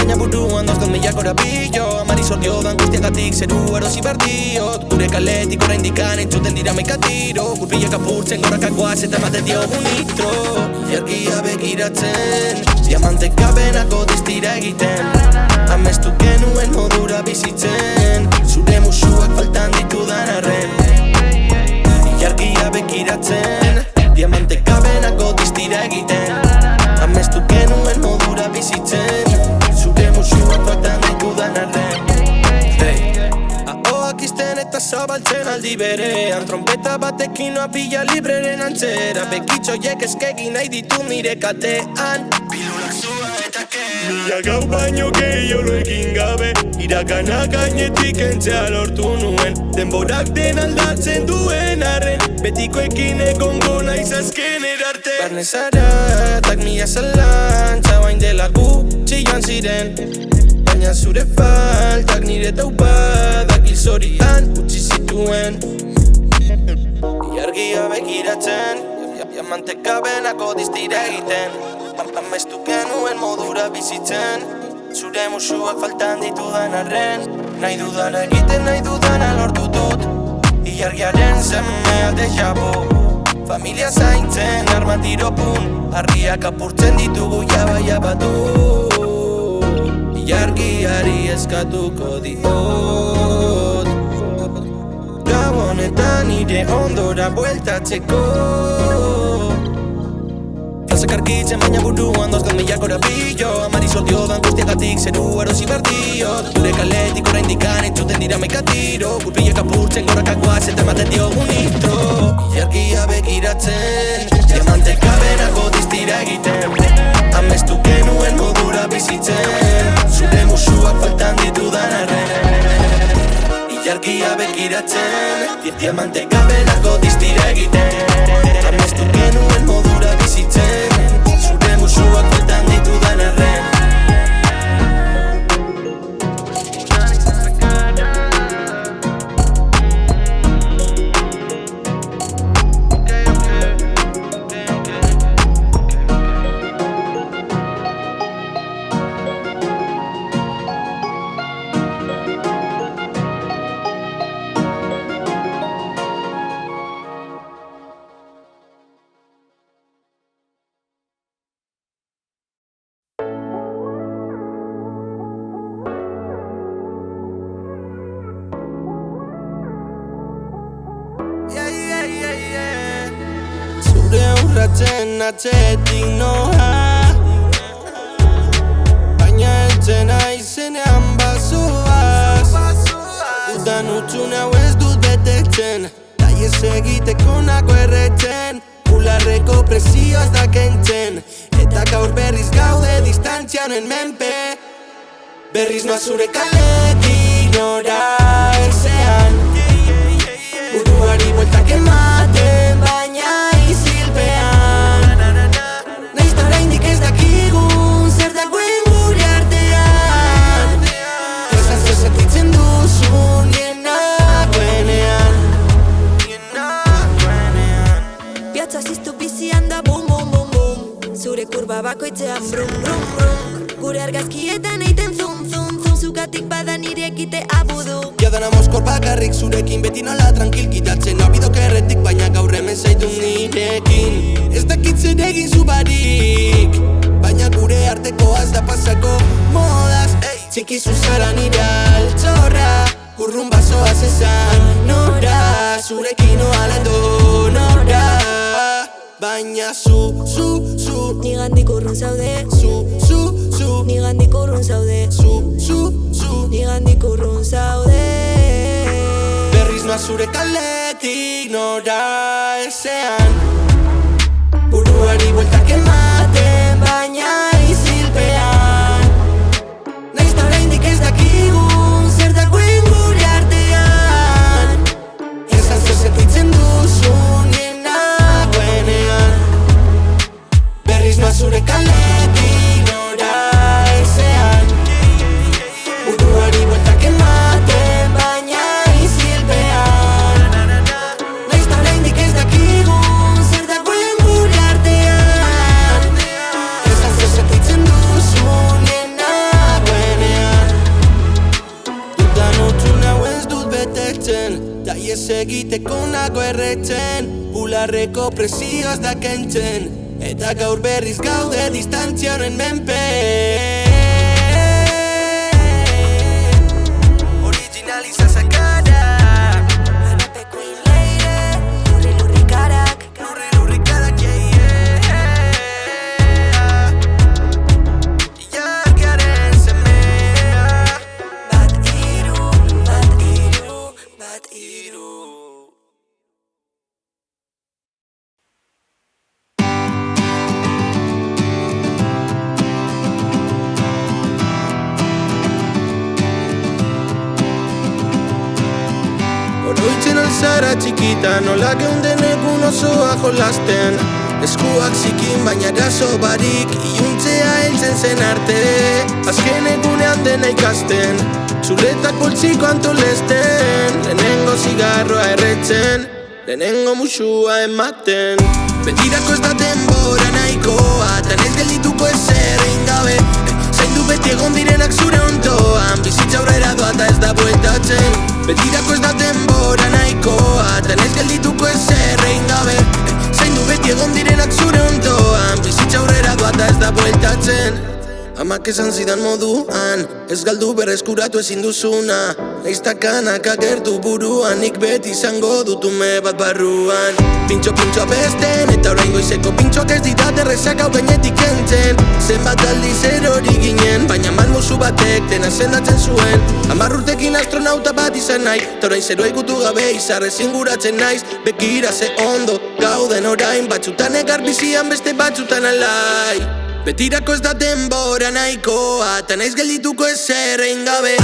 baina buruan dauzkat mila korapilo. Amari zortiodan guztiagatik zeru erosi berdiot. Gure kaletik oraindikan entzuten dira maika tiro. Gurpilak apurtzen gorakakoaz eta ematen diogu nitro. Ilargia begiratzen, diamantek gabenako distira egiten. Amestu genuen modura bizitzen, zure musuak faltan ditudan arren. Ilargia begiratzen, diamantek gabenako distira egiten. Amestu genuen modura bizitzen, zure musuak faltan ditudan arren. Ahoak izten eta zabaltzen aldi berean, trompeta batekin noa pila libreren antzera. Bekitxoiek eskegin nahi ditu nire katean, pilulak zua eta kera. Mila gau baino gehiago egin gabe, irakana gainetik entzea lortu nuen. Denborak den aldatzen duen arren, betikoekin egongo naiz azken erarte. Barne zaratak mila zalantza, bain dela gutxi joan ziren. Baina zure faltak nire taupadak hilzorian utzi zituen. Ilargia begiratzen, diamantek gabenako distira egiten. Amestu genuen modura bizitzen, zure musuak faltan ditudan arren. Nahi dudana egiten, nahi dudana lortu dut. Ilargiaren semea déjà vu. Familia zaintzen, arma tiropun, harriak apurtzen ditugu jaba du. Ilargiari eskatuko diot, gabonetan nire ondora bueltatzeko. Falsak argitzen baina buruan dauzkat mila korapilo. Amari zortiodan guztiagatik zeru erosi berdiot. Gure kaletik oraindikan entzuten dira maika tiro. Gurpilak apurtzen gorakakoaz eta ematen diogu nitro. Ilargia begiratzen, diamantek gabenako distira egiten. Amestu genuen modura bizitzen, zure musuak faltan ditudan arren. Ilargia begiratzen, diamantek gabenako distira egiten. Amestu genuen modura bizitzen, zure musuak faltan ditudan arren. Urratzen atzetik noa, baina eltzen aizenean bazoaz. Udan utxun hau ez dut betetzen, daiez egiteko nako erretzen. Bularreko presioaz da kentzen, eta gaur berriz gaude distantzianen menpe. Berriz noa zure kaletik nora ezean, buruari bueltak ematen baina zure kurba bakoitzean brum, brum, brum. Gure argazkietan eiten zum, zum, zum. Zugatik bada nire ekite abudu. Jadana moskor bakarrik zurekin, beti nola tranquilkitatzen. Abidok erretik, baina gaur hemen zaitu nirekin. Ez dakit zer egin zubarik, baina gure artekoaz da pasako modaz. Txiki zuzara nire altxorra, urrun bazoaz esan nora. Zurekin oalando nora, baina zu nigandik urrun zaude. Zu nigandik urrun zaude. Zu nigandik urrun zaude. Berriz noa zure kaletik nora ezean, buruari bueltak ematen baina izilpean. Naiz ta oraindik ez dakigun zer dagoen gure artean. Esan zer sentitzen duzun zure kaletik nora ezean, buruari bueltak ematen baina izilpean. Naiz ta oraindik ez dakigun zer dagoen gure artean. hartzen Ta ies egiteko nago erretzen Bularreko presioz da kentzen Eta gaur berriz gaude distantzia honen menpe Originaliza sakara Hanape queen lady Lurri lurri karak Lurri lurri karak, yeah, yeah Ilargiaren semea Bat iru, bat iru, bat iru Oroitzen alzara txikita, nola geunden egun osoa jolasten Eskuak zikin baina eraso barik, iluntzea heltzen zen arte Azken egunean dena ikasten, zuretak poltsiko antolesten Lehenengo zigarroa erretzen, lehenengo musua ematen Betirako ez da denbora nahikoa, tan ez geldituko ezer egin gabe Zaindu beti egon direnak zure ondoan, bizitza aurrera doa eta ez da bueltatzen Betirako ez da denbora nahikoa, tan ez geldituko ezer egin gabe Zaindu beti egon direnak zure ondoan, bizitza aurrera doa eta ez da bueltatzen Amak esan zidan moduan, ez galdu berreskuratu ezin duzuna Neiztakanak agertu buruan, nik beti izango dut ume bat barruan Pintxo besten, eta orain goizeko pintxoak ez didat errezak hau gainetik kentzen Zenbat aldiz erori ginen, baina malmusu batek dena sendatzen zuen 10 urtekin astronauta bat izan nahi, eta orain zeroa ikutu gabe izarrez inguratzen naiz Begira ze ondo, gauden orain, batzutan egar bizian beste batzutan alai Betirako ez da denbora nahikoa, ta naiz geldituko ezer egin gabe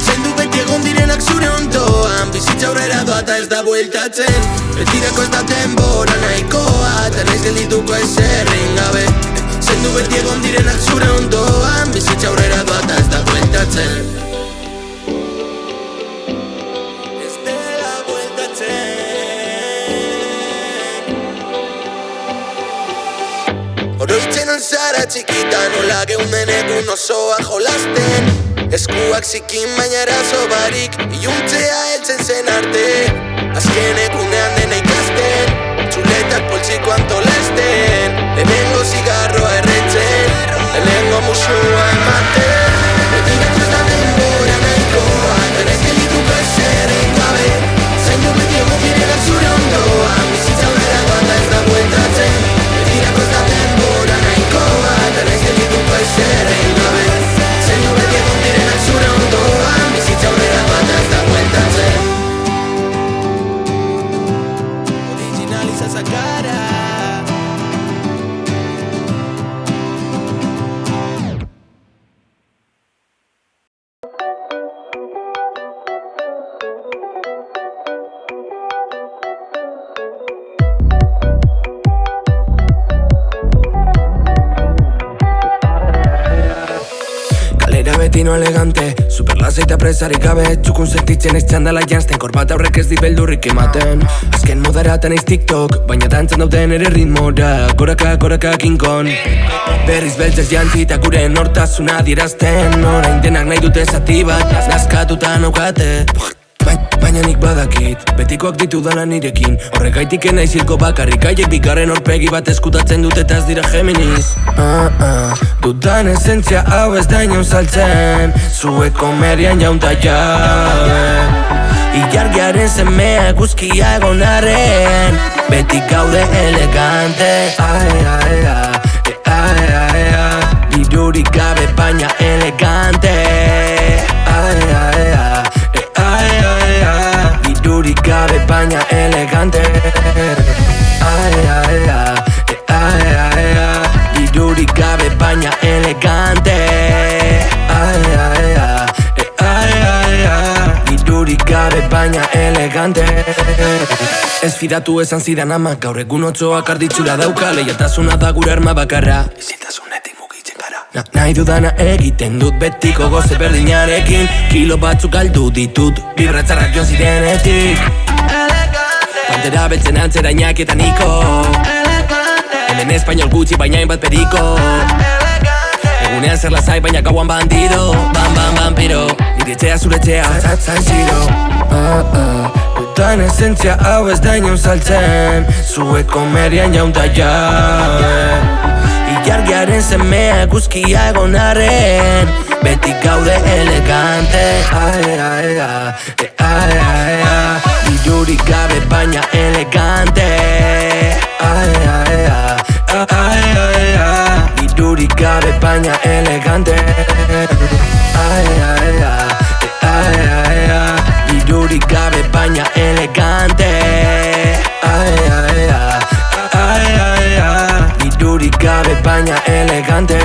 Zaindu beti egon direnak zure ondoan, bizitza aurrera doa eta ez da bueltatzen Betirako ez da denbora nahikoa, ta naiz geldituko ezer egin gabe Zaindu beti egon direnak zure ondoan, bizitza aurrera doa eta ez da bueltatzen Ez dela bueltatzen Oroitzen alzara txikita, nola geunden egun osoa jolasten Eskuak zikin baina eraso barik, iluntzea heltzen zen arte Azken egunean dena ikasten, txuletak poltsiko antolesten Lehenengo zigarroa erretzen, lehenengo musua ematen Betirako ez da denbora nahikoa, tan ez geldituko ezer egin gabe Zaindu beti egon direnak zure ondoan, bizitza aurrera doa eta ez da bueltatzen Betirako ez da denbora nahikoa, tan ez geldituko ezer egin gabe Zaindu beti egon direnak zure ondoan, bizitza aurrera doa eta ez da bueltatzen Originaliza sakara Beti no elegante, super lasai eta presarik gabe Txukun sentitzen ez txandala janzten, korbata horrek ez di beldurrik ematen Azken moderatan eiz TikTok, baina dantzan dauden ere ritmora Koraka King Kong Berriz beltzez jantzita gure nortasuna adierazten Orain denak nahi dute zati bat, nazkatuta naukate Baina nik badakit, betikoak ditudala nirekin Horregaitik enaiz hilko bakarrik, haiek bigarren horpegi bat eskutatzen dut eta ez dira Geminis Dudan esentzia hau ez da inon saltzen Zuek komedian jaunta jabe Ilargiaren semea eguzkia egonarren Beti gaude elegante Dirurik gabe baina elegante Dirurik gabe baina elegante Dirurik gabe baina elegante Dirurik gabe baina elegante Ez fidatu esan zidan ama Gaur egun otsoak arditzura dauka Leialtasuna da gure arma bakarra Ezintasunetik mugitzen gara Nahi dudana egiten dut betiko goze berdinarekin Kilo batzuk galdu ditut Bibratzarrak joan zirenetik Pantera beltzen antzera inaketan niko Hemen espainol gutxi baina hainbat periko Egunean zer lasai baina gauan bandido Bam, vampiro Nire etxea zure etxea San Siro Honetan esentzia hau ez da inon saltzen, zuek komerian jaunta jabe. Ilargiaren semea eguzkia egon arren, beti gaude elegante. Dirurik gabe baina elegante. Dirurik gabe baina elegante. Dirurik gabe baina elegante. Dirurik gabe baina elegante.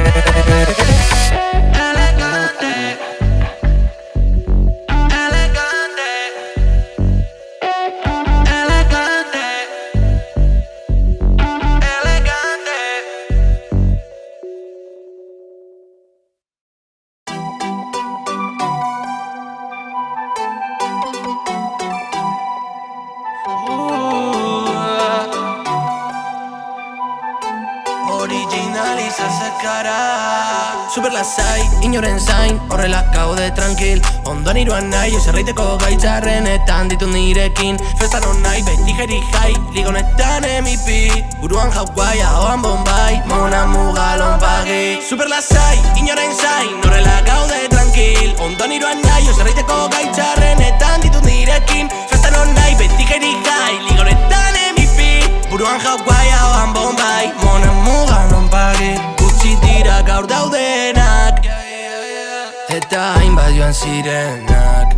Super lasai, inoren zain, horrela gaude tranquil. Ondoan iruan nahi, eserreiteko gaitzarrenetan ditu nirekin. Festan hon nahi, beti jeri jai, ligonetan MVP. Buruan Hawaii, ahoan Bombay, mona mugalon pagi. Super lasai, inoren zain, horrela gaude tranquil. Ondoan iruan nahi, eserreiteko gaitzarrenetan ditu nirekin. Festan hon nahi, beti jeri jai, ligonetan MVP. Buruan Hawaii, ahoan Bombay, mona mugalon pagi. Dira gaur daudenak, eta hainbat joan zirenak.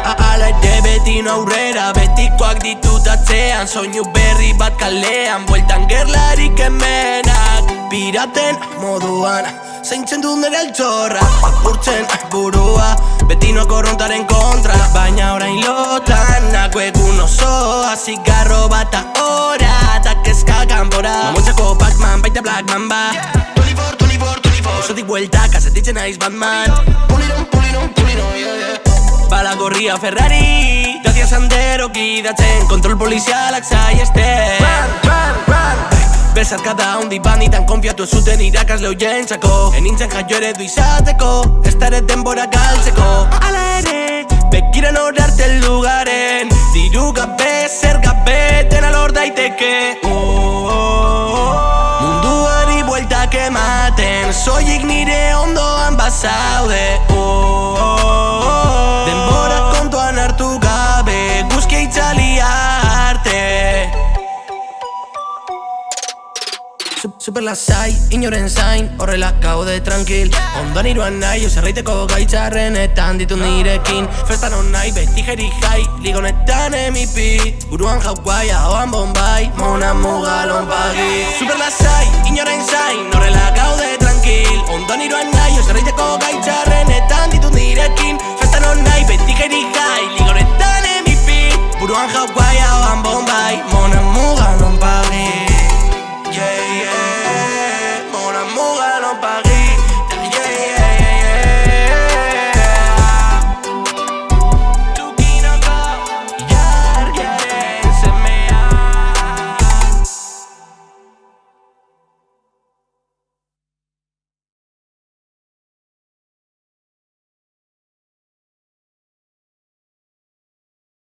Ala ere beti aurrera, betikoak ditut atzean. Soinu berri bat kalean, bueltan gerlarik hemenak. Piraten moduan, zaintzen dut nire altxorra. Apurtzen burua, beti korrontaren kontra. Baina orain lotan, nako egun osoa. Zigarro bat ahora, eta kezka kanpora. Mamotzako Pac-Man, baita Black Mamba. Osotik bueltak, azetitzen naiz Batman. Pulino, yeah. Bala gorria Ferrari, Dacia Sandero gidatzen, kontrol polizialak saiesten. Run. Besarkada handi banitan konfiatu ez zuten irakasle hoientzako. Enintzen jaio eredu izateko, ez da ere denbora galtzeko. Ala ere, bekiran horarte lugaren, diru gabe, zer gabe, dena lor daiteke. Munduari bueltak ematen, soilik nire ondoan bazaude. Denbora kontuan hartu gabe, guzkia itzali arte. Super lasai, inoren zain, horrela gaude tranquil. Ondoan iruan nahi, eserreiteko gaitzarrenetan ditu nirekin. Festan hon nahi, beti jeri jai, ligonetan MVP. Buruan Hawaii, ahoan Bombay, mona mugalon pagi. Super lasai, inoren zain, horrela gaude tranquil. Ondoan iruan nahi, eserreiteko gaitzarrenetan ditu nirekin. Festan hon nahi, beti jeri jai, ligonetan MVP. Buruan Hawaii, ahoan Bombay, mona mugalon pagi.